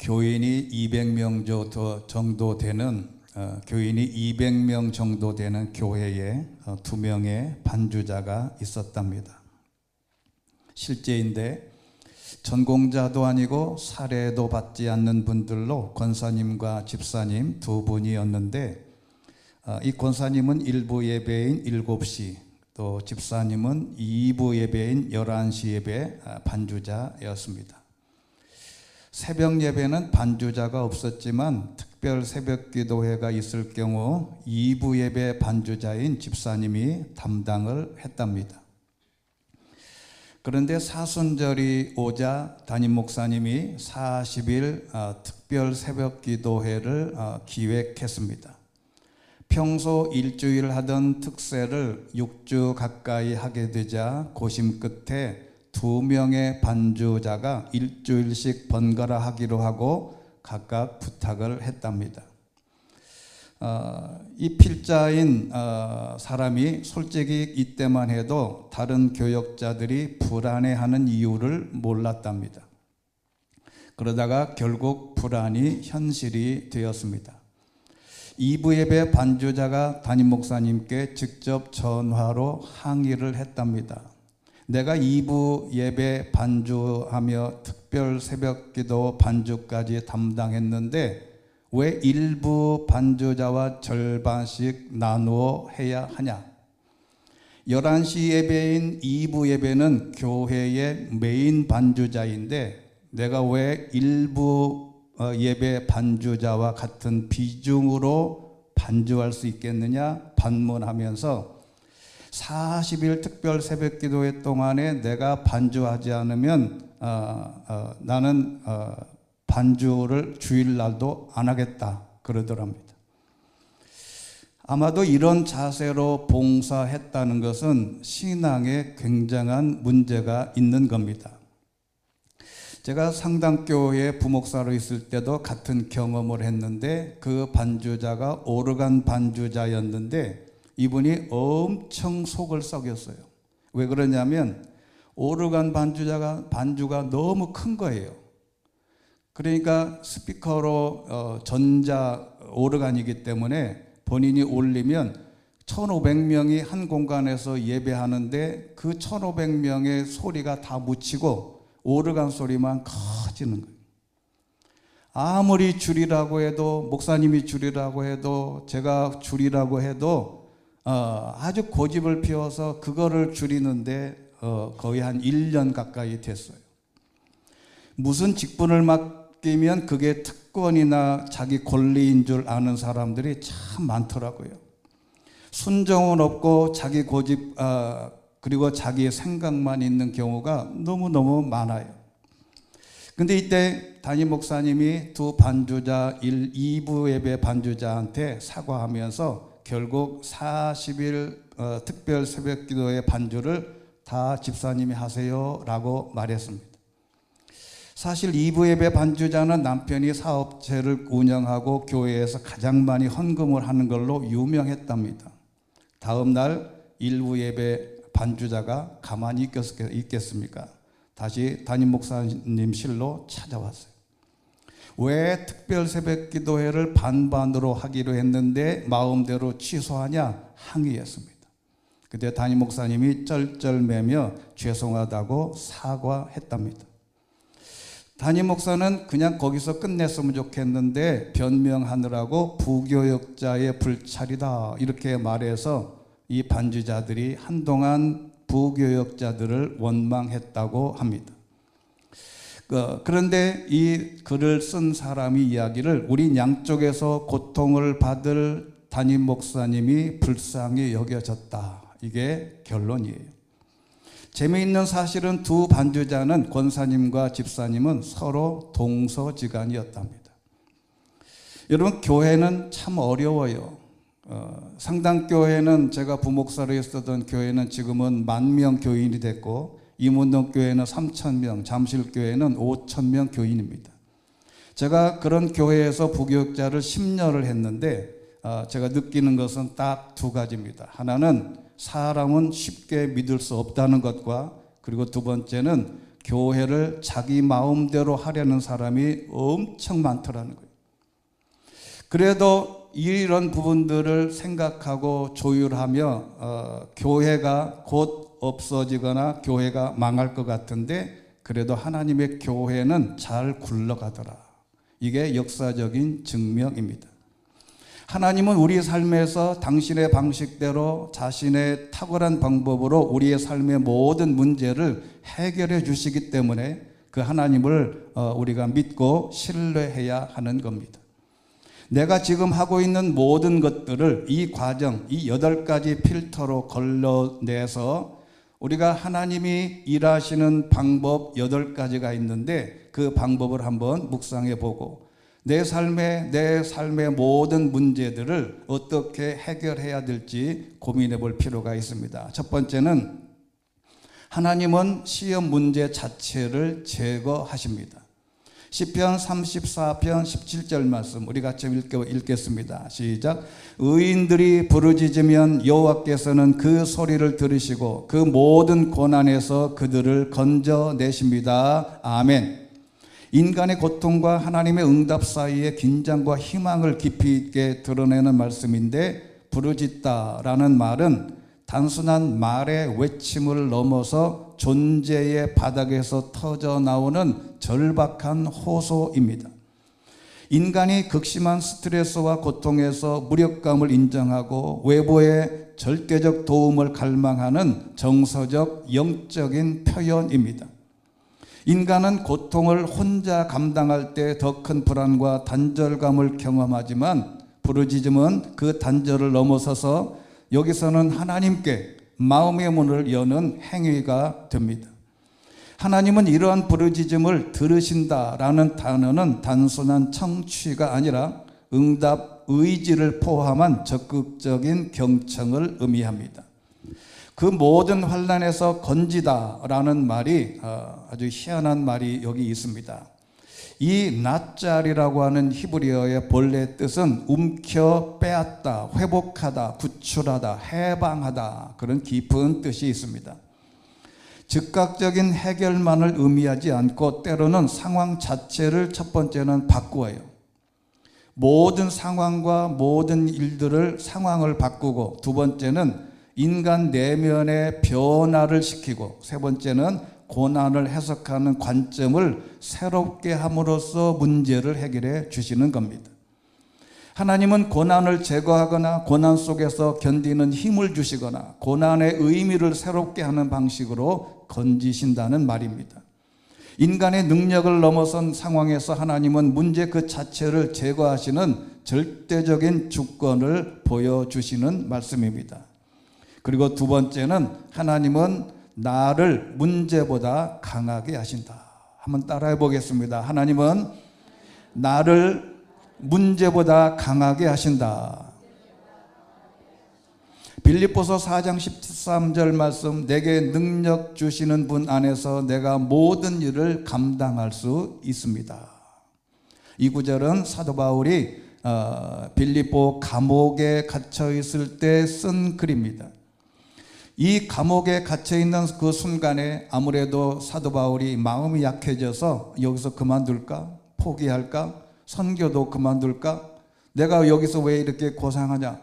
교인이 200명 정도 되는 교인이 200명 정도 되는 교회에 2명의 반주자가 있었답니다. 실제인데 전공자도 아니고 사례도 받지 않는 분들로 권사님과 집사님 두 분이었는데, 이 권사님은 1부 예배인 7시, 또 집사님은 2부 예배인 11시 예배 반주자였습니다. 새벽 예배는 반주자가 없었지만 특별 새벽 기도회가 있을 경우 2부 예배 반주자인 집사님이 담당을 했답니다. 그런데 사순절이 오자 담임 목사님이 40일 특별 새벽 기도회를 기획했습니다. 평소 일주일 하던 특세를 6주 가까이 하게 되자 고심 끝에 2명의 반주자가 일주일씩 번갈아 하기로 하고 각각 부탁을 했답니다. 이 필자인 사람이 솔직히 이때만 해도 다른 교역자들이 불안해하는 이유를 몰랐답니다. 그러다가 결국 불안이 현실이 되었습니다. 2부 예배 반주자가 담임 목사님께 직접 전화로 항의를 했답니다. 내가 2부 예배 반주하며 특별 새벽기도 반주까지 담당했는데 왜 1부 반주자와 절반씩 나누어 해야 하냐? 11시 예배인 2부 예배는 교회의 메인 반주자인데 내가 왜 1부 예배 반주자와 같은 비중으로 반주할 수 있겠느냐 반문하면서 40일 특별 새벽 기도회 동안에 내가 반주하지 않으면 나는 반주를 주일날도 안 하겠다 그러더랍니다. 아마도 이런 자세로 봉사했다는 것은 신앙에 굉장한 문제가 있는 겁니다. 제가 상당교회 부목사로 있을 때도 같은 경험을 했는데 그 반주자가 오르간 반주자였는데 이분이 엄청 속을 썩였어요. 왜 그러냐면 오르간 반주가 너무 큰 거예요. 그러니까 스피커로 전자 오르간이기 때문에 본인이 올리면 1,500명이 한 공간에서 예배하는데 그 1,500명의 소리가 다 묻히고 오르간 소리만 커지는 거예요. 아무리 줄이라고 해도 목사님이 줄이라고 해도 제가 줄이라고 해도 아주 고집을 피워서 그거를 줄이는데 거의 한 1년 가까이 됐어요. 무슨 직분을 맡기면 그게 특권이나 자기 권리인 줄 아는 사람들이 참 많더라고요. 순종은 없고 자기 고집 그리고 자기의 생각만 있는 경우가 너무너무 많아요. 근데 이때 담임 목사님이 두 반주자 2부 예배 반주자한테 사과하면서 결국 40일 특별 새벽 기도의 반주를 다 집사님이 하세요 라고 말했습니다. 사실 2부 예배 반주자는 남편이 사업체를 운영하고 교회에서 가장 많이 헌금을 하는 걸로 유명했답니다. 다음 날 1부 예배 반주자가 가만히 있겠습니까? 다시 담임 목사님 실로 찾아왔어요. 왜 특별 새벽 기도회를 반반으로 하기로 했는데 마음대로 취소하냐 항의했습니다. 그때 담임 목사님이 쩔쩔매며 죄송하다고 사과했답니다. 담임 목사는 그냥 거기서 끝냈으면 좋겠는데 변명하느라고 부교역자의 불찰이다 이렇게 말해서 이 반주자들이 한동안 부교역자들을 원망했다고 합니다. 그런데 이 글을 쓴 사람이 이야기를 우린 양쪽에서 고통을 받을 담임 목사님이 불쌍히 여겨졌다. 이게 결론이에요. 재미있는 사실은 두 반주자는 권사님과 집사님은 서로 동서지간이었답니다. 여러분 교회는 참 어려워요. 상당교회는 제가 부목사로 있었던 교회는 지금은 10,000명 교인이 됐고 임운동교회는 3,000명, 잠실교회는 5,000명 교인입니다. 제가 그런 교회에서 부교역자를 10년을 했는데 제가 느끼는 것은 딱 두 가지입니다. 하나는 사람은 쉽게 믿을 수 없다는 것과 그리고 두 번째는 교회를 자기 마음대로 하려는 사람이 엄청 많더라는 거예요. 그래도 이런 부분들을 생각하고 조율하며 교회가 곧 없어지거나 교회가 망할 것 같은데 그래도 하나님의 교회는 잘 굴러가더라. 이게 역사적인 증명입니다. 하나님은 우리 삶에서 당신의 방식대로 자신의 탁월한 방법으로 우리의 삶의 모든 문제를 해결해 주시기 때문에 그 하나님을 우리가 믿고 신뢰해야 하는 겁니다. 내가 지금 하고 있는 모든 것들을 이 과정, 이 8가지 필터로 걸러내서 우리가 하나님이 일하시는 방법 8가지가 있는데 그 방법을 한번 묵상해 보고 내 삶의 모든 문제들을 어떻게 해결해야 될지 고민해 볼 필요가 있습니다. 첫 번째는 하나님은 시험 문제 자체를 제거하십니다. 시편 34편 17절 말씀 우리 같이 읽겠습니다. 시작. 의인들이 부르짖으면 여호와께서는 그 소리를 들으시고 그 모든 고난에서 그들을 건져내십니다. 아멘. 인간의 고통과 하나님의 응답 사이의 긴장과 희망을 깊이 있게 드러내는 말씀인데 부르짖다라는 말은 단순한 말의 외침을 넘어서 존재의 바닥에서 터져 나오는 절박한 호소입니다. 인간이 극심한 스트레스와 고통에서 무력감을 인정하고 외부의 절대적 도움을 갈망하는 정서적 영적인 표현입니다. 인간은 고통을 혼자 감당할 때 더 큰 불안과 단절감을 경험하지만 부르짖음은 그 단절을 넘어서서 여기서는 하나님께 마음의 문을 여는 행위가 됩니다. 하나님은 이러한 부르짖음을 들으신다라는 단어는 단순한 청취가 아니라 응답 의지를 포함한 적극적인 경청을 의미합니다. 그 모든 환난에서 건지다라는 말이 아주 희한한 말이 여기 있습니다. 이 낫잘이라고 하는 히브리어의 본래 뜻은 움켜 빼앗다, 회복하다, 구출하다, 해방하다 그런 깊은 뜻이 있습니다. 즉각적인 해결만을 의미하지 않고 때로는 상황 자체를 첫 번째는 바꾸어요. 모든 상황과 모든 일들을 상황을 바꾸고 두 번째는 인간 내면의 변화를 시키고 세 번째는 고난을 해석하는 관점을 새롭게 함으로써 문제를 해결해 주시는 겁니다. 하나님은 고난을 제거하거나 고난 속에서 견디는 힘을 주시거나 고난의 의미를 새롭게 하는 방식으로 건지신다는 말입니다. 인간의 능력을 넘어선 상황에서 하나님은 문제 그 자체를 제거하시는 절대적인 주권을 보여주시는 말씀입니다. 그리고 두 번째는 하나님은 나를 문제보다 강하게 하신다. 한번 따라해 보겠습니다. 하나님은 나를 문제보다 강하게 하신다. 빌립보서 4장 13절 말씀 내게 능력 주시는 분 안에서 내가 모든 일을 감당할 수 있습니다. 이 구절은 사도 바울이 빌립보 감옥에 갇혀 있을 때 쓴 글입니다. 이 감옥에 갇혀있는 그 순간에 아무래도 사도 바울이 마음이 약해져서 여기서 그만둘까? 포기할까? 선교도 그만둘까? 내가 여기서 왜 이렇게 고생하냐?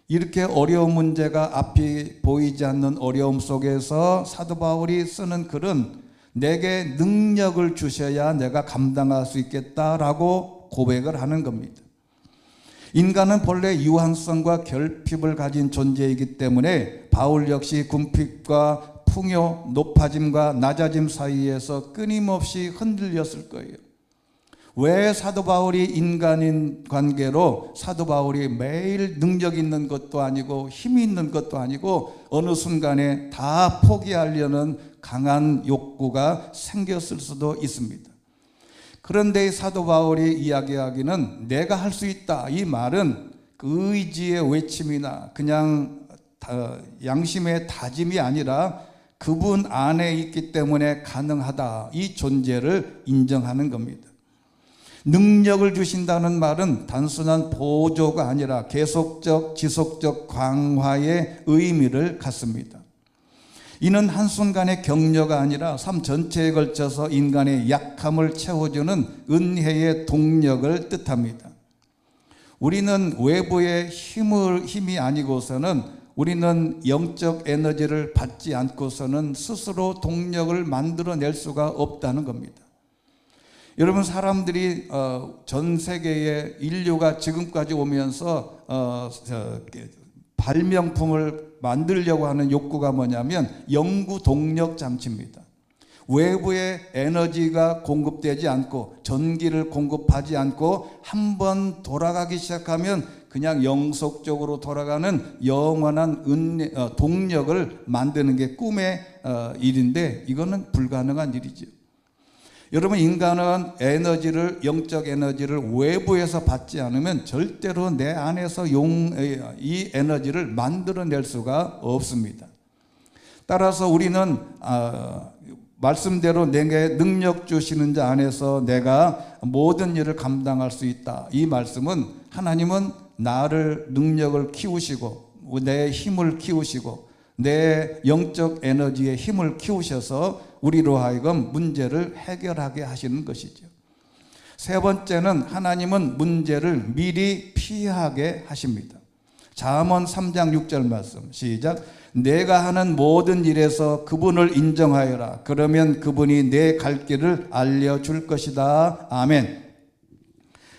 이렇게 어려운 문제가 앞이 보이지 않는 어려움 속에서 사도 바울이 쓰는 글은 내게 능력을 주셔야 내가 감당할 수 있겠다라고 고백을 하는 겁니다. 인간은 본래 유한성과 결핍을 가진 존재이기 때문에 바울 역시 궁핍과 풍요, 높아짐과 낮아짐 사이에서 끊임없이 흔들렸을 거예요. 왜 사도 바울이 인간인 관계로 사도 바울이 매일 능력 있는 것도 아니고 힘이 있는 것도 아니고 어느 순간에 다 포기하려는 강한 욕구가 생겼을 수도 있습니다. 그런데 사도 바울이 이야기하기는 내가 할 수 있다. 이 말은 그 의지의 외침이나 그냥 양심의 다짐이 아니라 그분 안에 있기 때문에 가능하다. 이 존재를 인정하는 겁니다. 능력을 주신다는 말은 단순한 보조가 아니라 계속적, 지속적 강화의 의미를 갖습니다. 이는 한순간의 격려가 아니라 삶 전체에 걸쳐서 인간의 약함을 채워주는 은혜의 동력을 뜻합니다. 우리는 외부의 힘이 아니고서는, 우리는 영적 에너지를 받지 않고서는 스스로 동력을 만들어낼 수가 없다는 겁니다. 여러분, 사람들이 전 세계의 인류가 지금까지 오면서 발명품을 만들려고 하는 욕구가 뭐냐면 영구 동력 장치입니다. 외부의 에너지가 공급되지 않고 전기를 공급하지 않고 한번 돌아가기 시작하면 그냥 영속적으로 돌아가는 영원한 동력을 만드는 게 꿈의 일인데, 이거는 불가능한 일이죠. 여러분, 인간은 영적 에너지를 외부에서 받지 않으면 절대로 내 안에서 이 에너지를 만들어낼 수가 없습니다. 따라서 우리는 말씀대로 내게 능력 주시는 자 안에서 내가 모든 일을 감당할 수 있다. 이 말씀은, 하나님은 나를 능력을 키우시고 내 힘을 키우시고 내 영적 에너지의 힘을 키우셔서 우리로 하여금 문제를 해결하게 하시는 것이죠. 세 번째는, 하나님은 문제를 미리 피하게 하십니다. 잠언 3장 6절 말씀 시작. 내가 하는 모든 일에서 그분을 인정하여라. 그러면 그분이 내 갈 길을 알려줄 것이다. 아멘.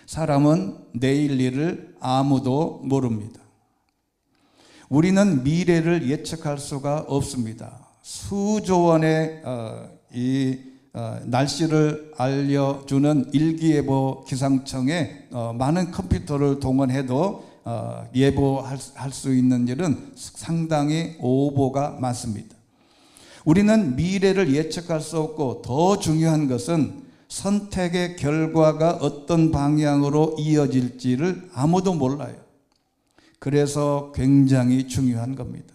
사람은 내일 일을 아무도 모릅니다. 우리는 미래를 예측할 수가 없습니다. 수조 원의 날씨를 알려주는 일기예보 기상청에 많은 컴퓨터를 동원해도 예보할 수 있는 일은 상당히 오보가 많습니다. 우리는 미래를 예측할 수 없고, 더 중요한 것은 선택의 결과가 어떤 방향으로 이어질지를 아무도 몰라요. 그래서 굉장히 중요한 겁니다.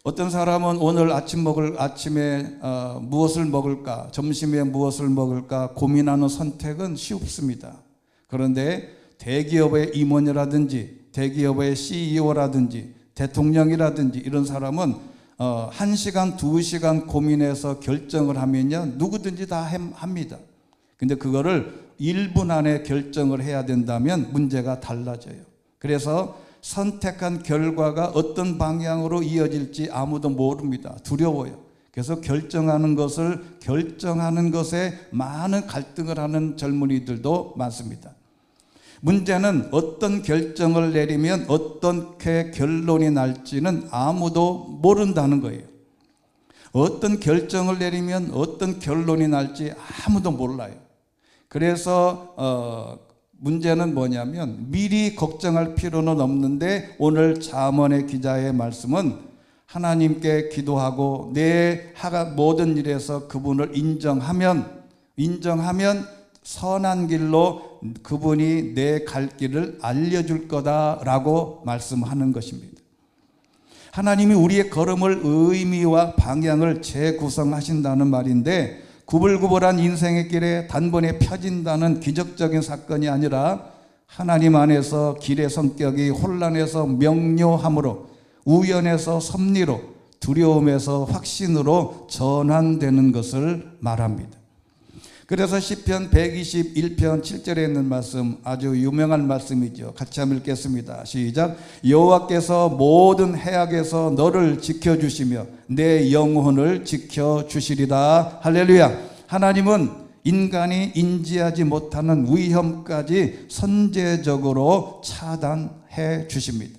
어떤 사람은 오늘 아침에 무엇을 먹을까, 점심에 무엇을 먹을까 고민하는 선택은 쉽습니다. 그런데 대기업의 임원이라든지 대기업의 CEO라든지 대통령이라든지 이런 사람은 1시간, 2시간 고민해서 결정을 하면요, 누구든지 다 합니다. 근데 그거를 1분 안에 결정을 해야 된다면 문제가 달라져요. 그래서 선택한 결과가 어떤 방향으로 이어질지 아무도 모릅니다. 두려워요. 그래서 결정하는 것에 많은 갈등을 하는 젊은이들도 많습니다. 문제는 어떤 결정을 내리면 어떻게 결론이 날지는 아무도 모른다는 거예요. 어떤 결정을 내리면 어떤 결론이 날지 아무도 몰라요. 그래서 문제는 뭐냐면, 미리 걱정할 필요는 없는데, 오늘 잠언의 기자의 말씀은 하나님께 기도하고 내 모든 일에서 그분을 인정하면 선한 길로 그분이 내 갈 길을 알려줄 거다라고 말씀하는 것입니다. 하나님이 우리의 걸음을 의미와 방향을 재구성하신다는 말인데, 구불구불한 인생의 길에 단번에 펴진다는 기적적인 사건이 아니라 하나님 안에서 길의 성격이 혼란에서 명료함으로, 우연에서 섭리로, 두려움에서 확신으로 전환되는 것을 말합니다. 그래서 시편 121편 7절에 있는 말씀, 아주 유명한 말씀이죠. 같이 한번 읽겠습니다. 시작. 여호와께서 모든 해악에서 너를 지켜주시며 내 영혼을 지켜주시리다. 할렐루야. 하나님은 인간이 인지하지 못하는 위험까지 선제적으로 차단해 주십니다.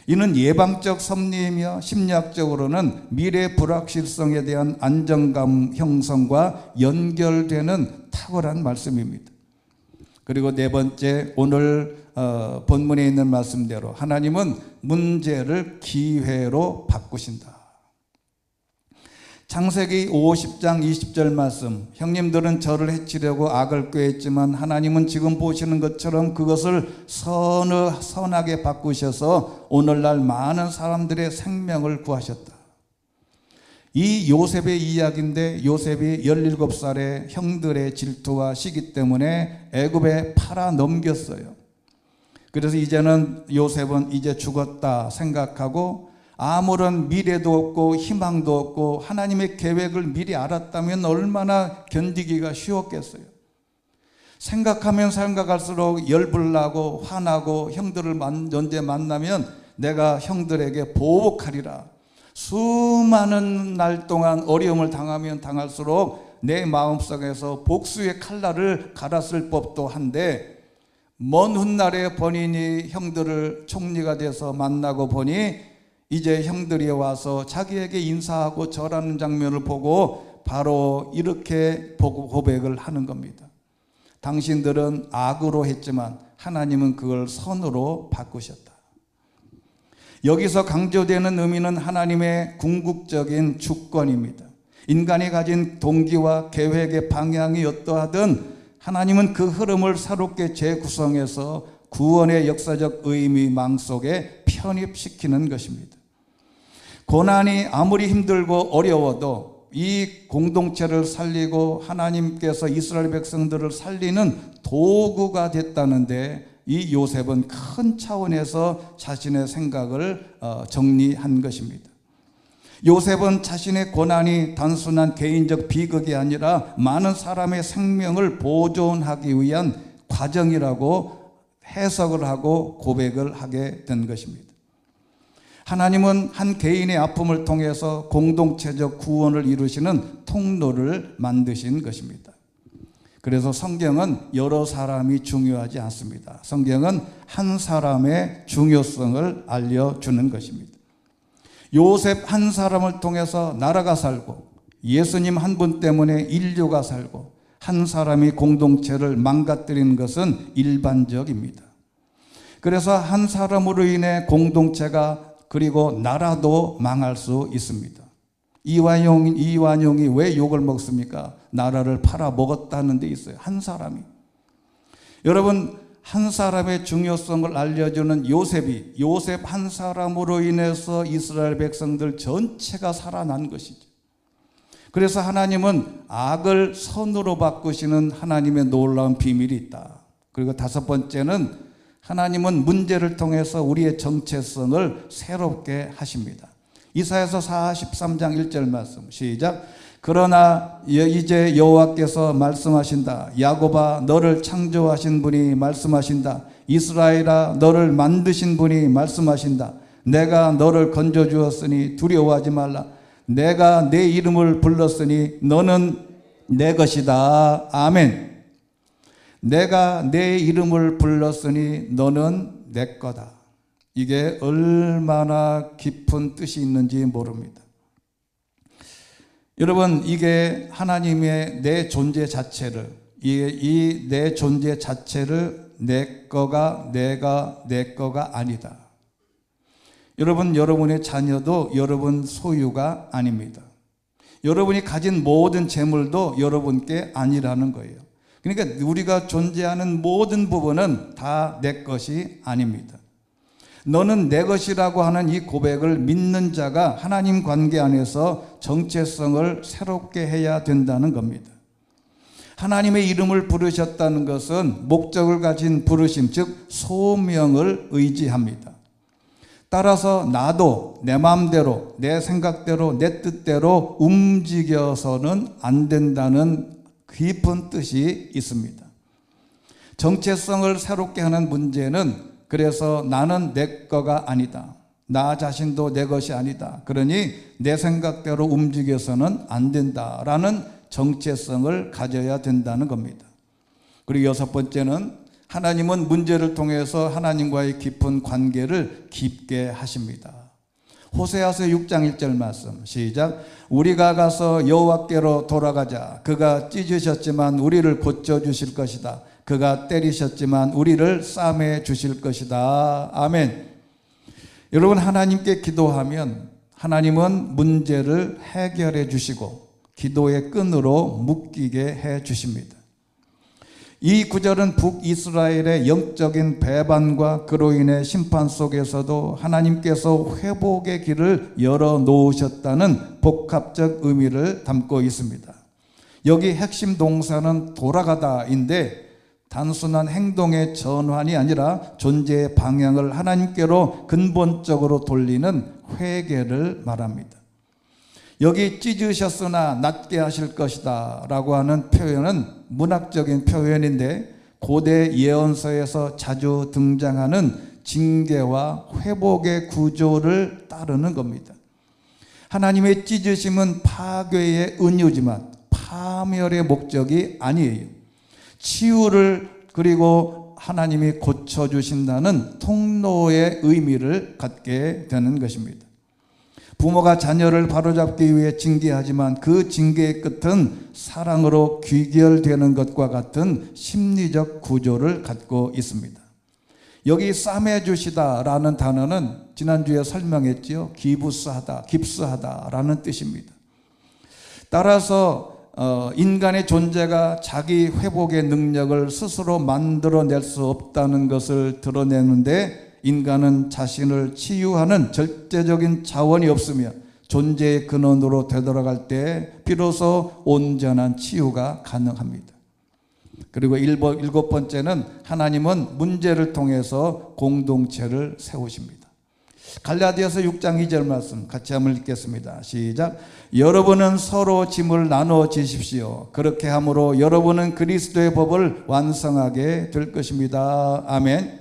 이는 예방적 섭리이며 심리학적으로는 미래 불확실성에 대한 안정감 형성과 연결되는 탁월한 말씀입니다. 그리고 네 번째, 오늘 본문에 있는 말씀대로 하나님은 문제를 기회로 바꾸신다. 창세기 50장 20절 말씀, 형님들은 저를 해치려고 악을 꾀했지만 하나님은 지금 보시는 것처럼 그것을 선하게 바꾸셔서 오늘날 많은 사람들의 생명을 구하셨다. 이 요셉의 이야기인데, 요셉이 17살의 형들의 질투와 시기 때문에 애굽에 팔아 넘겼어요. 그래서 이제는 요셉은 이제 죽었다 생각하고 아무런 미래도 없고 희망도 없고 하나님의 계획을 미리 알았다면 얼마나 견디기가 쉬웠겠어요. 생각하면 생각할수록 열불나고 화나고 형들을 언제 만나면 내가 형들에게 보복하리라. 수많은 날 동안 어려움을 당하면 당할수록 내 마음속에서 복수의 칼날을 갈았을 법도 한데, 먼 훗날에 본인이 형들을 총리가 돼서 만나고 보니 이제 형들이 와서 자기에게 인사하고 절하는 장면을 보고 바로 이렇게 고백을 하는 겁니다. 당신들은 악으로 했지만 하나님은 그걸 선으로 바꾸셨다. 여기서 강조되는 의미는 하나님의 궁극적인 주권입니다. 인간이 가진 동기와 계획의 방향이 어떠하든 하나님은 그 흐름을 새롭게 재구성해서 구원의 역사적 의미망 속에 편입시키는 것입니다. 고난이 아무리 힘들고 어려워도 이 공동체를 살리고 하나님께서 이스라엘 백성들을 살리는 도구가 됐다는데, 이 요셉은 큰 차원에서 자신의 생각을 정리한 것입니다. 요셉은 자신의 고난이 단순한 개인적 비극이 아니라 많은 사람의 생명을 보존하기 위한 과정이라고 해석을 하고 고백을 하게 된 것입니다. 하나님은 한 개인의 아픔을 통해서 공동체적 구원을 이루시는 통로를 만드신 것입니다. 그래서 성경은 여러 사람이 중요하지 않습니다. 성경은 한 사람의 중요성을 알려주는 것입니다. 요셉 한 사람을 통해서 나라가 살고, 예수님 한 분 때문에 인류가 살고, 한 사람이 공동체를 망가뜨리는 것은 일반적입니다. 그래서 한 사람으로 인해 공동체가 그리고 나라도 망할 수 있습니다. 이완용이 왜 욕을 먹습니까? 나라를 팔아 먹었다는 데 있어요. 한 사람이. 여러분, 한 사람의 중요성을 알려주는 요셉 한 사람으로 인해서 이스라엘 백성들 전체가 살아난 것이죠. 그래서 하나님은 악을 선으로 바꾸시는 하나님의 놀라운 비밀이 있다. 그리고 다섯 번째는 하나님은 문제를 통해서 우리의 정체성을 새롭게 하십니다. 이사야서 43장 1절 말씀 시작. 그러나 이제 여호와께서 말씀하신다. 야곱아, 너를 창조하신 분이 말씀하신다. 이스라엘아, 너를 만드신 분이 말씀하신다. 내가 너를 건져주었으니 두려워하지 말라. 내가 내 이름을 불렀으니 너는 내 것이다. 아멘. 내가 내 이름을 불렀으니 너는 내 거다. 이게 얼마나 깊은 뜻이 있는지 모릅니다. 여러분, 이게 하나님의 내 존재 자체를, 이 내 존재 자체를 내 거가 내 거가 아니다. 여러분, 여러분의 자녀도 여러분 소유가 아닙니다. 여러분이 가진 모든 재물도 여러분께 아니라는 거예요. 그러니까 우리가 존재하는 모든 부분은 다 내 것이 아닙니다. 너는 내 것이라고 하는 이 고백을 믿는 자가 하나님 관계 안에서 정체성을 새롭게 해야 된다는 겁니다. 하나님의 이름을 부르셨다는 것은 목적을 가진 부르심, 즉 소명을 의지합니다. 따라서 나도 내 마음대로, 내 생각대로, 내 뜻대로 움직여서는 안 된다는 깊은 뜻이 있습니다. 정체성을 새롭게 하는 문제는, 그래서 나는 내 거가 아니다. 나 자신도 내 것이 아니다. 그러니 내 생각대로 움직여서는 안 된다라는 정체성을 가져야 된다는 겁니다. 그리고 여섯 번째는 하나님은 문제를 통해서 하나님과의 깊은 관계를 깊게 하십니다. 호세아서 6장 1절 말씀 시작. 우리가 가서 여호와께로 돌아가자. 그가 찢으셨지만 우리를 고쳐주실 것이다. 그가 때리셨지만 우리를 싸매 주실 것이다. 아멘. 여러분, 하나님께 기도하면 하나님은 문제를 해결해 주시고 기도의 끈으로 묶이게 해 주십니다. 이 구절은 북이스라엘의 영적인 배반과 그로 인해 심판 속에서도 하나님께서 회복의 길을 열어 놓으셨다는 복합적 의미를 담고 있습니다. 여기 핵심 동사는 돌아가다인데 단순한 행동의 전환이 아니라 존재의 방향을 하나님께로 근본적으로 돌리는 회개를 말합니다. 여기 찢으셨으나 낫게 하실 것이다 라고 하는 표현은 문학적인 표현인데 고대 예언서에서 자주 등장하는 징계와 회복의 구조를 따르는 겁니다. 하나님의 찢으심은 파괴의 은유지만 파멸의 목적이 아니에요. 치유를 그리고 하나님이 고쳐주신다는 통로의 의미를 갖게 되는 것입니다. 부모가 자녀를 바로잡기 위해 징계하지만 그 징계의 끝은 사랑으로 귀결되는 것과 같은 심리적 구조를 갖고 있습니다. 여기 싸매주시다라는 단어는 지난주에 설명했지요. 깁스하다라는 뜻입니다. 따라서 인간의 존재가 자기 회복의 능력을 스스로 만들어낼 수 없다는 것을 드러내는데 인간은 자신을 치유하는 절대적인 자원이 없으며 존재의 근원으로 되돌아갈 때 비로소 온전한 치유가 가능합니다. 그리고 일곱 번째는 하나님은 문제를 통해서 공동체를 세우십니다. 갈라디아서 6장 2절 말씀 같이 한번 읽겠습니다. 시작. 여러분은 서로 짐을 나눠 지십시오. 그렇게 함으로 여러분은 그리스도의 법을 완성하게 될 것입니다. 아멘.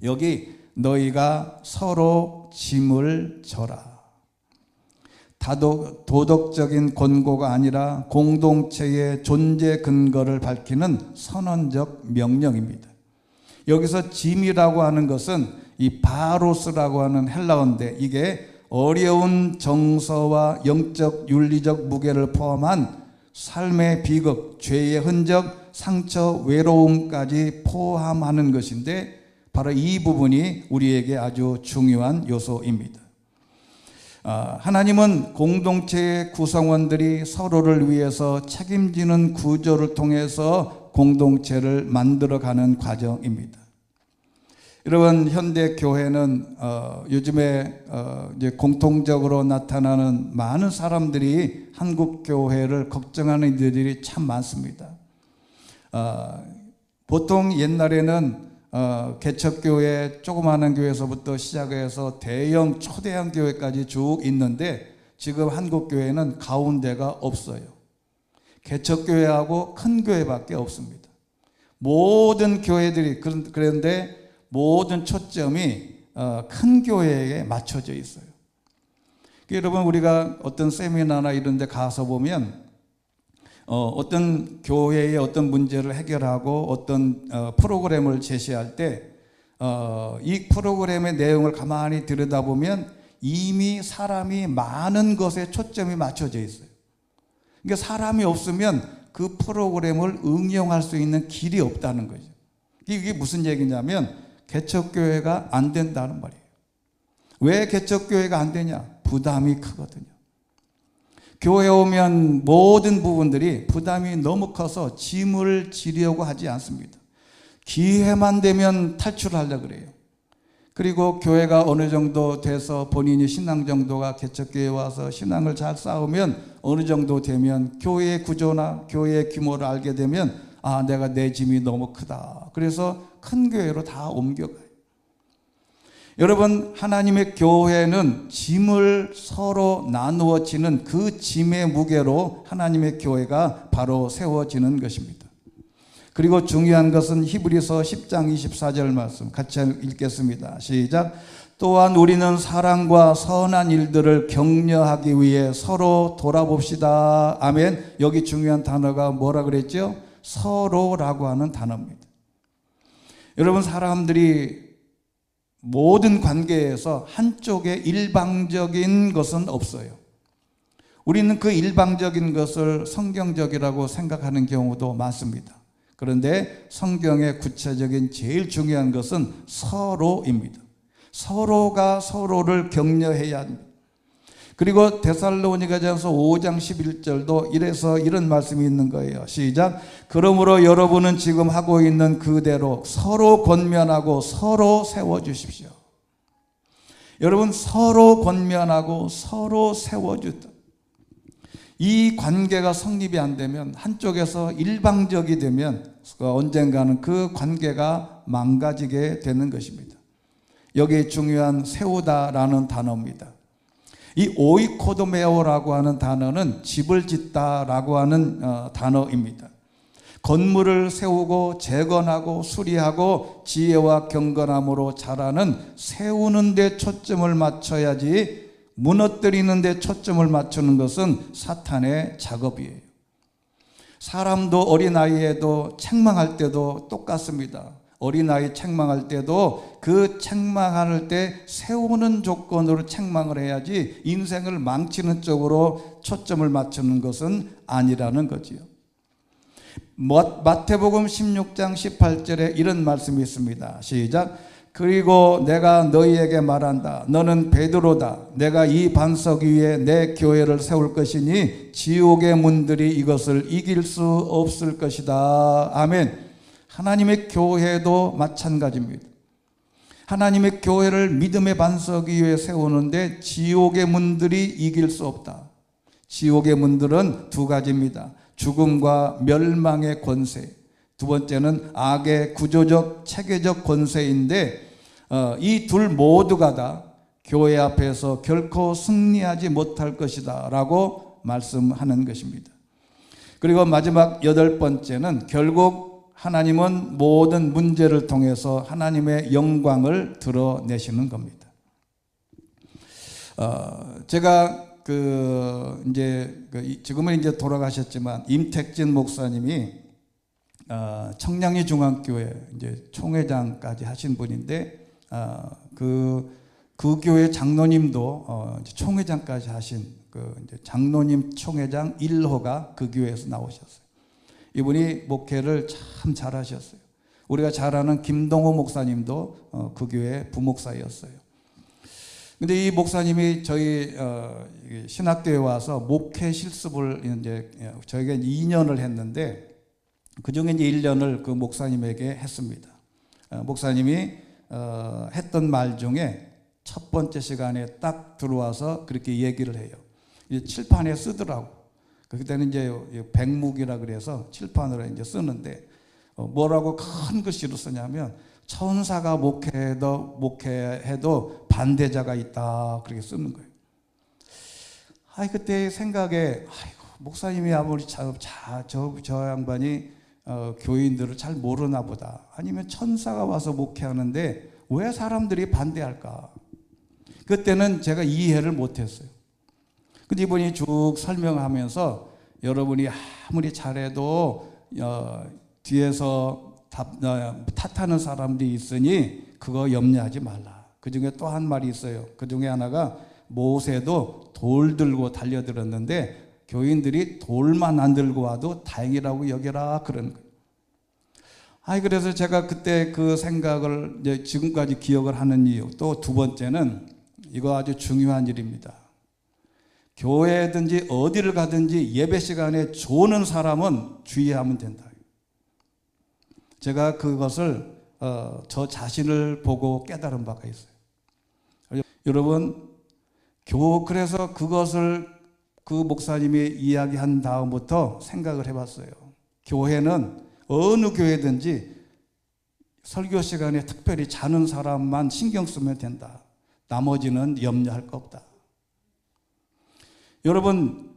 여기 너희가 서로 짐을 져라. 도덕적인 권고가 아니라 공동체의 존재 근거를 밝히는 선언적 명령입니다. 여기서 짐이라고 하는 것은 이 바로스라고 하는 헬라어인데 이게 어려운 정서와 영적 윤리적 무게를 포함한 삶의 비극, 죄의 흔적, 상처, 외로움까지 포함하는 것인데 바로 이 부분이 우리에게 아주 중요한 요소입니다. 하나님은 공동체의 구성원들이 서로를 위해서 책임지는 구조를 통해서 공동체를 만들어가는 과정입니다. 여러분, 현대 교회는 요즘에 이제 공통적으로 나타나는 많은 사람들이 한국 교회를 걱정하는 이들이 참 많습니다. 보통 옛날에는 개척교회, 조그마한 교회에서부터 시작해서 대형, 초대형 교회까지 쭉 있는데 지금 한국 교회는 가운데가 없어요. 개척교회하고 큰 교회밖에 없습니다. 모든 교회들이 그런데 모든 초점이 큰 교회에 맞춰져 있어요. 여러분, 우리가 어떤 세미나나 이런 데 가서 보면 어떤 교회의 어떤 문제를 해결하고 어떤 프로그램을 제시할 때 이 프로그램의 내용을 가만히 들여다보면 이미 사람이 많은 것에 초점이 맞춰져 있어요. 그러니까 사람이 없으면 그 프로그램을 응용할 수 있는 길이 없다는 거죠. 이게 무슨 얘기냐면 개척교회가 안 된다는 말이에요. 왜 개척교회가 안 되냐? 부담이 크거든요. 교회 오면 모든 부분들이 부담이 너무 커서 짐을 지려고 하지 않습니다. 기회만 되면 탈출하려고 그래요. 그리고 교회가 어느 정도 돼서 본인이 신앙 정도가 개척교회에 와서 신앙을 잘 쌓으면 어느 정도 되면 교회의 구조나 교회의 규모를 알게 되면 내가 내 짐이 너무 크다. 그래서 큰 교회로 다 옮겨가요. 여러분, 하나님의 교회는 짐을 서로 나누어 지는 그 짐의 무게로 하나님의 교회가 바로 세워지는 것입니다. 그리고 중요한 것은 히브리서 10장 24절 말씀 같이 읽겠습니다. 시작. 또한 우리는 사랑과 선한 일들을 격려하기 위해 서로 돌아봅시다. 아멘. 여기 중요한 단어가 뭐라 그랬죠? 서로라고 하는 단어입니다. 여러분, 사람들이 모든 관계에서 한쪽에 일방적인 것은 없어요. 우리는 그 일방적인 것을 성경적이라고 생각하는 경우도 많습니다. 그런데 성경의 구체적인 제일 중요한 것은 서로입니다. 서로가 서로를 격려해야 합니다. 그리고 데살로니가전서 5장 11절도 이래서 이런 말씀이 있는 거예요. 시작. 그러므로 여러분은 지금 하고 있는 그대로 서로 권면하고 서로 세워주십시오. 여러분, 서로 권면하고 서로 세워주다. 이 관계가 성립이 안 되면, 한쪽에서 일방적이 되면 언젠가는 그 관계가 망가지게 되는 것입니다. 여기에 중요한 세우다라는 단어입니다. 이 오이코도메오라고 하는 단어는 집을 짓다라고 하는 단어입니다. 건물을 세우고 재건하고 수리하고 지혜와 경건함으로 자라는 세우는 데 초점을 맞춰야지, 무너뜨리는 데 초점을 맞추는 것은 사탄의 작업이에요. 사람도 어린아이에도 책망할 때도 똑같습니다. 어린아이 책망할 때도 그 책망할 때 세우는 조건으로 책망을 해야지 인생을 망치는 쪽으로 초점을 맞추는 것은 아니라는 거지요. 마태복음 16장 18절에 이런 말씀이 있습니다. 시작. 그리고 내가 너희에게 말한다. 너는 베드로다. 내가 이 반석 위에 내 교회를 세울 것이니 지옥의 문들이 이것을 이길 수 없을 것이다. 아멘. 하나님의 교회도 마찬가지입니다. 하나님의 교회를 믿음의 반석 위에 세우는데 지옥의 문들이 이길 수 없다. 지옥의 문들은 두 가지입니다. 죽음과 멸망의 권세, 두 번째는 악의 구조적 체계적 권세인데 이 둘 모두가 다 교회 앞에서 결코 승리하지 못할 것이다 라고 말씀하는 것입니다. 그리고 마지막 여덟 번째는 결국 하나님은 모든 문제를 통해서 하나님의 영광을 드러내시는 겁니다. 제가 지금은 이제 돌아가셨지만 임택진 목사님이 청량리 중앙교회 이제 총회장까지 하신 분인데 그 교회 장로님도 총회장까지 하신 이제 장로님 총회장 1호가 그 교회에서 나오셨어요. 이분이 목회를 참 잘하셨어요. 우리가 잘 아는 김동호 목사님도 그 교회 부목사였어요. 근데 이 목사님이 저희 신학교에 와서 목회 실습을 이제 저희가 2년을 했는데 그 중에 이제 1년을 그 목사님에게 했습니다. 목사님이 했던 말 중에 첫 번째 시간에 딱 들어와서 그렇게 얘기를 해요. 이제 칠판에 쓰더라고. 그때는 이제 백묵이라 그래서 칠판으로 이제 쓰는데 뭐라고 큰 글씨로 쓰냐면 천사가 목회해도 반대자가 있다 그렇게 쓰는 거예요. 그때 생각에 목사님이 아무리 저 양반이 교인들을 잘 모르나 보다. 아니면 천사가 와서 목회하는데 왜 사람들이 반대할까? 그때는 제가 이해를 못했어요. 근데 이분이 쭉 설명하면서 여러분이 아무리 잘해도 뒤에서 탓하는 사람들이 있으니 그거 염려하지 말라. 그 중에 또 한 말이 있어요. 그 중에 하나가 모세도 돌 들고 달려들었는데 교인들이 돌만 안 들고 와도 다행이라고 여겨라 그런 거예요. 그래서 제가 그때 그 생각을 이제 지금까지 기억을 하는 이유, 또 두 번째는 이거 아주 중요한 일입니다. 교회든지 어디를 가든지 예배 시간에 조는 사람은 주의하면 된다. 제가 그것을 저 자신을 보고 깨달은 바가 있어요. 여러분, 그래서 그것을 그 목사님이 이야기한 다음부터 생각을 해봤어요. 교회는 어느 교회든지 설교 시간에 특별히 자는 사람만 신경 쓰면 된다. 나머지는 염려할 거 없다. 여러분,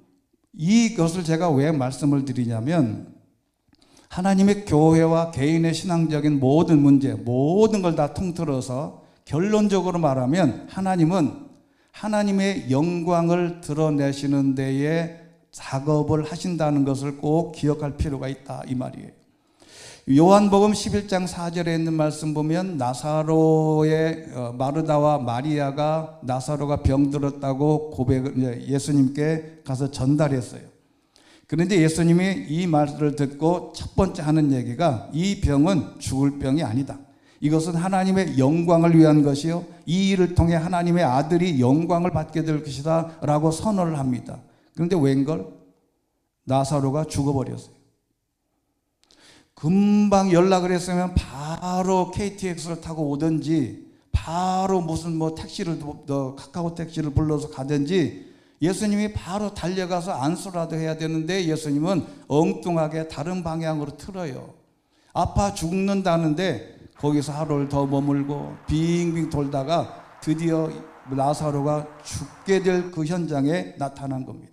이것을 제가 왜 말씀을 드리냐면 하나님의 교회와 개인의 신앙적인 모든 문제, 모든 걸 다 통틀어서 결론적으로 말하면 하나님은 하나님의 영광을 드러내시는 데에 작업을 하신다는 것을 꼭 기억할 필요가 있다 이 말이에요. 요한복음 11장 4절에 있는 말씀 보면 나사로의 마르다와 마리아가 나사로가 병들었다고 예수님께 가서 전달했어요. 그런데 예수님이 이 말을 듣고 첫 번째 하는 얘기가 이 병은 죽을 병이 아니다. 이것은 하나님의 영광을 위한 것이요 이 일을 통해 하나님의 아들이 영광을 받게 될 것이다 라고 선언을 합니다. 그런데 웬걸? 나사로가 죽어버렸어요. 금방 연락을 했으면 바로 KTX를 타고 오든지 바로 무슨 택시를 카카오 택시를 불러서 가든지 예수님이 바로 달려가서 안수라도 해야 되는데 예수님은 엉뚱하게 다른 방향으로 틀어요. 아파 죽는다는데 거기서 하루를 더 머물고 빙빙 돌다가 드디어 나사로가 죽게 될 그 현장에 나타난 겁니다.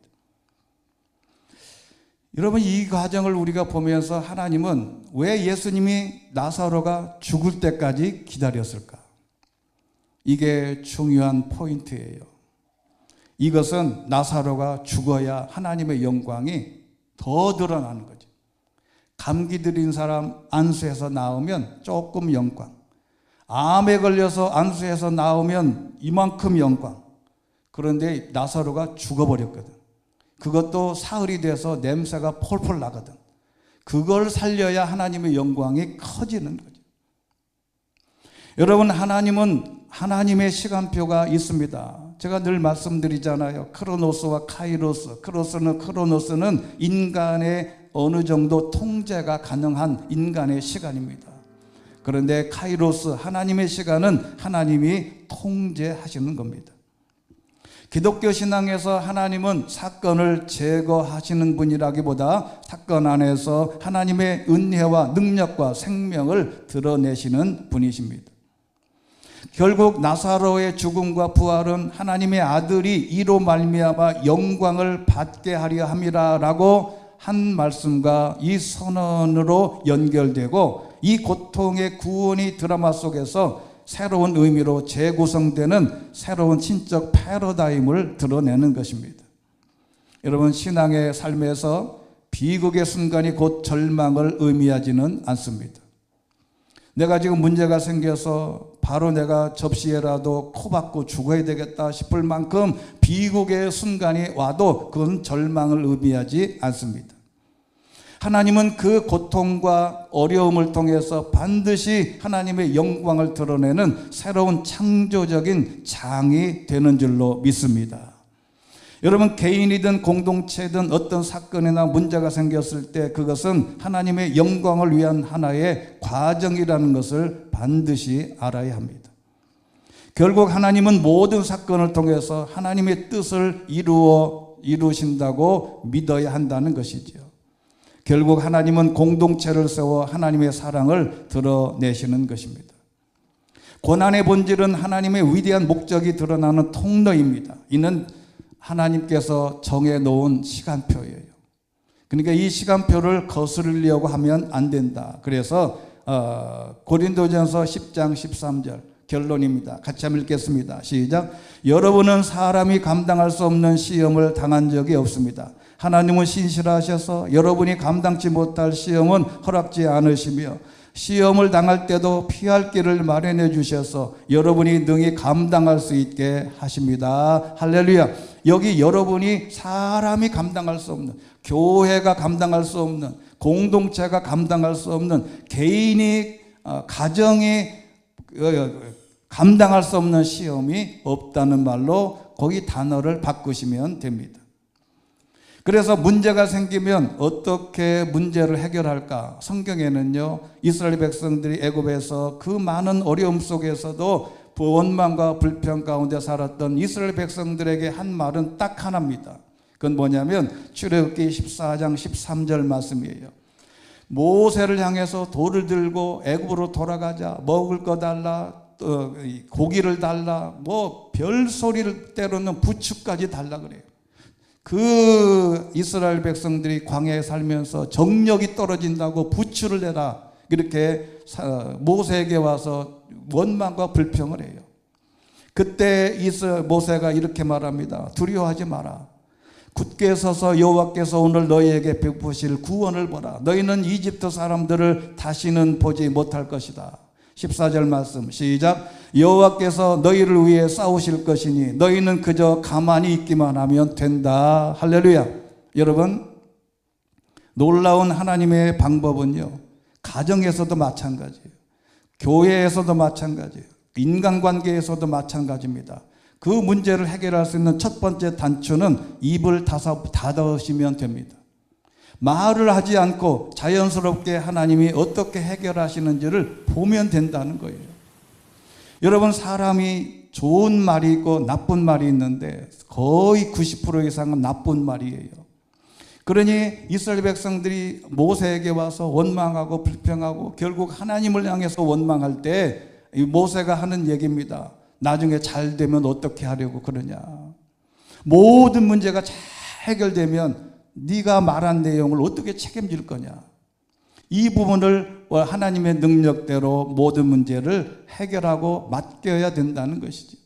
여러분, 이 과정을 우리가 보면서 하나님은 왜 예수님이 나사로가 죽을 때까지 기다렸을까? 이게 중요한 포인트예요. 이것은 나사로가 죽어야 하나님의 영광이 더 드러나는 거죠. 감기 들인 사람 안수해서 나오면 조금 영광, 암에 걸려서 안수해서 나오면 이만큼 영광. 그런데 나사로가 죽어버렸거든. 그것도 사흘이 돼서 냄새가 폴폴 나거든. 그걸 살려야 하나님의 영광이 커지는 거죠. 여러분, 하나님은 하나님의 시간표가 있습니다. 제가 늘 말씀드리잖아요. 크로노스와 카이로스. 크로노스는 인간의 어느 정도 통제가 가능한 인간의 시간입니다. 그런데 카이로스, 하나님의 시간은 하나님이 통제하시는 겁니다. 기독교 신앙에서 하나님은 사건을 제거하시는 분이라기보다 사건 안에서 하나님의 은혜와 능력과 생명을 드러내시는 분이십니다. 결국 나사로의 죽음과 부활은 하나님의 아들이 이로 말미암아 영광을 받게 하려 함이라라고 한 말씀과 이 선언으로 연결되고, 이 고통의 구원이 드라마 속에서 새로운 의미로 재구성되는 새로운 신적 패러다임을 드러내는 것입니다. 여러분, 신앙의 삶에서 비극의 순간이 곧 절망을 의미하지는 않습니다. 내가 지금 문제가 생겨서 바로 내가 접시에라도 코 박고 죽어야 되겠다 싶을 만큼 비극의 순간이 와도 그건 절망을 의미하지 않습니다. 하나님은 그 고통과 어려움을 통해서 반드시 하나님의 영광을 드러내는 새로운 창조적인 장이 되는 줄로 믿습니다. 여러분, 개인이든 공동체든 어떤 사건이나 문제가 생겼을 때 그것은 하나님의 영광을 위한 하나의 과정이라는 것을 반드시 알아야 합니다. 결국 하나님은 모든 사건을 통해서 하나님의 뜻을 이루신다고 믿어야 한다는 것이죠. 결국 하나님은 공동체를 세워 하나님의 사랑을 드러내시는 것입니다. 고난의 본질은 하나님의 위대한 목적이 드러나는 통로입니다. 이는 하나님께서 정해놓은 시간표예요. 그러니까 이 시간표를 거스르려고 하면 안 된다. 그래서 고린도전서 10장 13절 결론입니다. 같이 한번 읽겠습니다. 시작. 여러분은 사람이 감당할 수 없는 시험을 당한 적이 없습니다. 하나님은 신실하셔서 여러분이 감당치 못할 시험은 허락지 않으시며 시험을 당할 때도 피할 길을 마련해 주셔서 여러분이 능히 감당할 수 있게 하십니다. 할렐루야. 여기 여러분이 사람이 감당할 수 없는, 교회가 감당할 수 없는, 공동체가 감당할 수 없는, 개인이 가정이 감당할 수 없는 시험이 없다는 말로 거기 단어를 바꾸시면 됩니다. 그래서 문제가 생기면 어떻게 문제를 해결할까? 성경에는요, 이스라엘 백성들이 애굽에서 그 많은 어려움 속에서도 원망과 불평 가운데 살았던 이스라엘 백성들에게 한 말은 딱 하나입니다. 그건 뭐냐면 출애굽기 14장 13절 말씀이에요. 모세를 향해서 돌을 들고 애굽으로 돌아가자, 먹을 거 달라, 고기를 달라, 뭐 별소리를 때로는 부추까지 달라 그래요. 그 이스라엘 백성들이 광야에 살면서 정력이 떨어진다고 부추를 내라, 이렇게 모세에게 와서 원망과 불평을 해요. 그때 모세가 이렇게 말합니다. 두려워하지 마라. 굳게 서서 여호와께서 오늘 너희에게 베푸실 구원을 보라. 너희는 이집트 사람들을 다시는 보지 못할 것이다. 14절 말씀 시작. 여호와께서 너희를 위해 싸우실 것이니 너희는 그저 가만히 있기만 하면 된다. 할렐루야. 여러분, 놀라운 하나님의 방법은요, 가정에서도 마찬가지예요. 교회에서도 마찬가지예요. 인간관계에서도 마찬가지입니다. 그 문제를 해결할 수 있는 첫 번째 단추는 입을 닫으시면 됩니다. 말을 하지 않고 자연스럽게 하나님이 어떻게 해결하시는지를 보면 된다는 거예요. 여러분, 사람이 좋은 말이 있고 나쁜 말이 있는데 거의 90% 이상은 나쁜 말이에요. 그러니 이스라엘 백성들이 모세에게 와서 원망하고 불평하고 결국 하나님을 향해서 원망할 때 이 모세가 하는 얘기입니다. 나중에 잘 되면 어떻게 하려고 그러냐. 모든 문제가 잘 해결되면 네가 말한 내용을 어떻게 책임질 거냐. 이 부분을 하나님의 능력대로 모든 문제를 해결하고 맡겨야 된다는 것이지.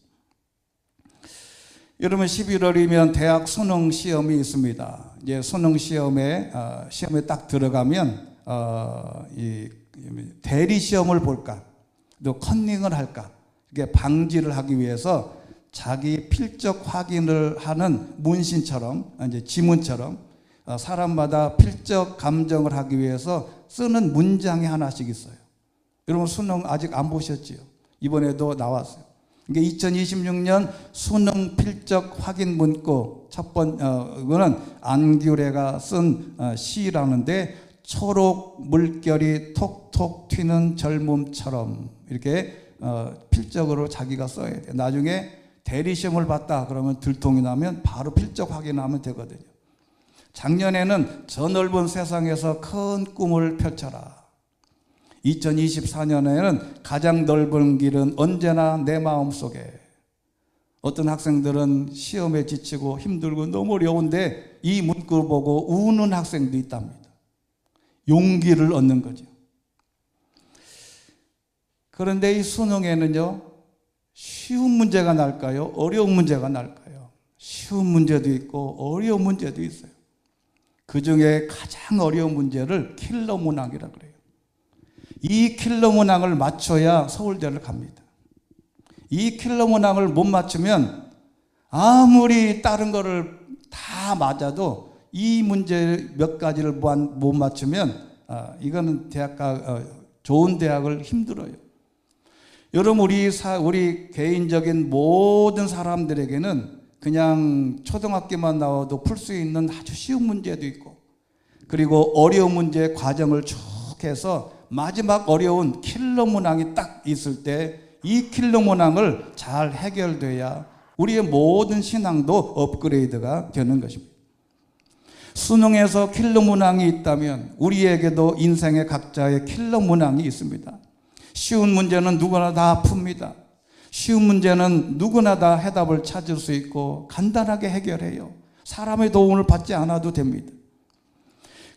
여러분 11월이면 대학 수능 시험이 있습니다. 이제 수능 시험에 딱 들어가면 이 대리 시험을 볼까, 또 컨닝을 할까, 이게 방지를 하기 위해서 자기 필적 확인을 하는 문신처럼 이제 지문처럼 사람마다 필적 감정을 하기 위해서 쓰는 문장이 하나씩 있어요. 여러분 수능 아직 안 보셨지요? 이번에도 나왔어요. 이게 2026년 수능 필적 확인 문구 첫 번째는 안규래가 쓴 시라는데 초록 물결이 톡톡 튀는 젊음처럼 이렇게 필적으로 자기가 써야 돼요. 나중에 대리시험을 봤다 그러면 들통이 나면 바로 필적 확인하면 되거든요. 작년에는 저 넓은 세상에서 큰 꿈을 펼쳐라. 2024년에는 가장 넓은 길은 언제나 내 마음속에. 어떤 학생들은 시험에 지치고 힘들고 너무 어려운데 이 문구를 보고 우는 학생도 있답니다. 용기를 얻는 거죠. 그런데 이 수능에는요, 쉬운 문제가 날까요? 어려운 문제가 날까요? 쉬운 문제도 있고 어려운 문제도 있어요. 그 중에 가장 어려운 문제를 킬러 문항이라고 그래요. 이 킬러 문항을 맞춰야 서울대를 갑니다. 이 킬러 문항을 못 맞추면 아무리 다른 거를 다 맞아도 이 문제 몇 가지를 못 맞추면 이거는 좋은 대학을 힘들어요. 여러분 우리 개인적인 모든 사람들에게는 그냥 초등학교만 나와도 풀 수 있는 아주 쉬운 문제도 있고 그리고 어려운 문제 과정을 쭉 해서 마지막 어려운 킬러 문항이 딱 있을 때 이 킬러 문항을 잘 해결돼야 우리의 모든 신앙도 업그레이드가 되는 것입니다. 수능에서 킬러 문항이 있다면 우리에게도 인생의 각자의 킬러 문항이 있습니다. 쉬운 문제는 누구나 다 풉니다. 쉬운 문제는 누구나 다 해답을 찾을 수 있고 간단하게 해결해요. 사람의 도움을 받지 않아도 됩니다.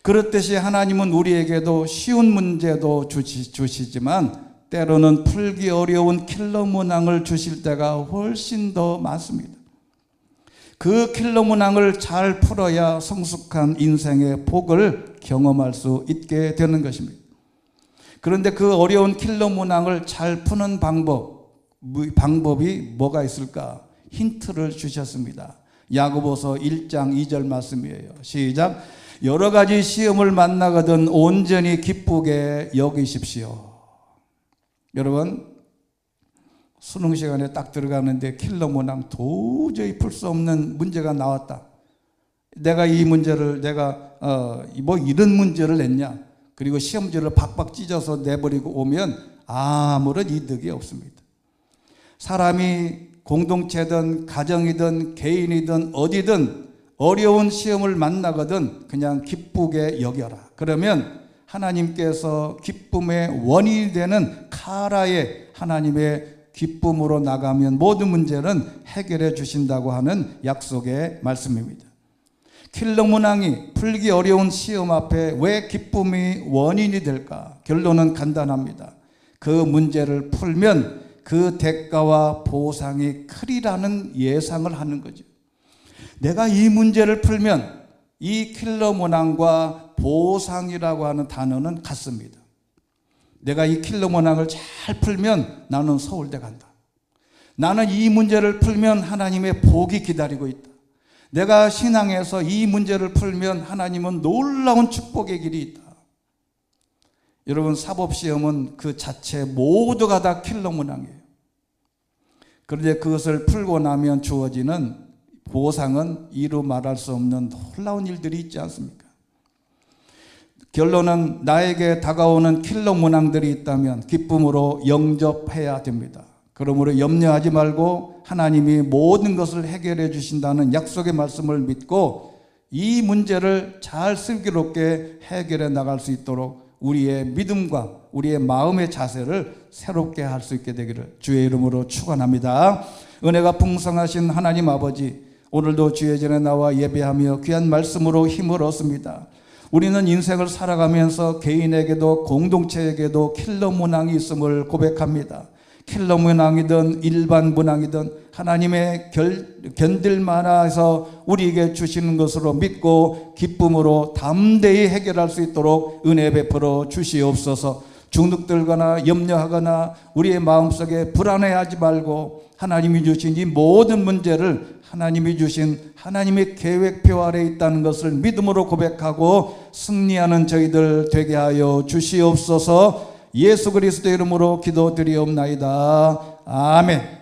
그렇듯이 하나님은 우리에게도 쉬운 문제도 주시지만 때로는 풀기 어려운 킬러 문항을 주실 때가 훨씬 더 많습니다. 그 킬러 문항을 잘 풀어야 성숙한 인생의 복을 경험할 수 있게 되는 것입니다. 그런데 그 어려운 킬러 문항을 잘 푸는 방법이 뭐가 있을까? 힌트를 주셨습니다. 야고보서 1장 2절 말씀이에요. 시작. 여러 가지 시험을 만나거든 온전히 기쁘게 여기십시오. 여러분 수능 시간에 딱 들어가는데 킬러 문항 도저히 풀 수 없는 문제가 나왔다. 내가 이 문제를 이런 문제를 냈냐? 그리고 시험지를 박박 찢어서 내버리고 오면 아무런 이득이 없습니다. 사람이 공동체든 가정이든 개인이든 어디든 어려운 시험을 만나거든 그냥 기쁘게 여겨라. 그러면 하나님께서 기쁨의 원인이 되는 카라의 하나님의 기쁨으로 나가면 모든 문제는 해결해 주신다고 하는 약속의 말씀입니다. 킬러 문항이 풀기 어려운 시험 앞에 왜 기쁨이 원인이 될까? 결론은 간단합니다. 그 문제를 풀면 그 대가와 보상이 크리라는 예상을 하는 거죠. 내가 이 문제를 풀면 이 킬러 문항과 보상이라고 하는 단어는 같습니다. 내가 이 킬러 문항을 잘 풀면 나는 서울대 간다. 나는 이 문제를 풀면 하나님의 복이 기다리고 있다. 내가 신앙에서 이 문제를 풀면 하나님은 놀라운 축복의 길이 있다. 여러분 사법시험은 그 자체 모두가 다 킬러 문항이에요. 그런데 그것을 풀고 나면 주어지는 보상은 이루 말할 수 없는 놀라운 일들이 있지 않습니까? 결론은 나에게 다가오는 킬러 문항들이 있다면 기쁨으로 영접해야 됩니다. 그러므로 염려하지 말고 하나님이 모든 것을 해결해 주신다는 약속의 말씀을 믿고 이 문제를 잘 슬기롭게 해결해 나갈 수 있도록 우리의 믿음과 우리의 마음의 자세를 새롭게 할 수 있게 되기를 주의 이름으로 축원합니다. 은혜가 풍성하신 하나님 아버지, 오늘도 주의 전에 나와 예배하며 귀한 말씀으로 힘을 얻습니다. 우리는 인생을 살아가면서 개인에게도 공동체에게도 킬러 문항이 있음을 고백합니다. 킬러 문항이든 일반 문항이든 하나님의 견딜만해서 우리에게 주시는 것으로 믿고 기쁨으로 담대히 해결할 수 있도록 은혜 베풀어 주시옵소서. 중독들거나 염려하거나 우리의 마음속에 불안해하지 말고 하나님이 주신 이 모든 문제를 하나님이 주신 하나님의 계획표 아래 있다는 것을 믿음으로 고백하고 승리하는 저희들 되게 하여 주시옵소서. 예수 그리스도 이름으로 기도드리옵나이다. 아멘.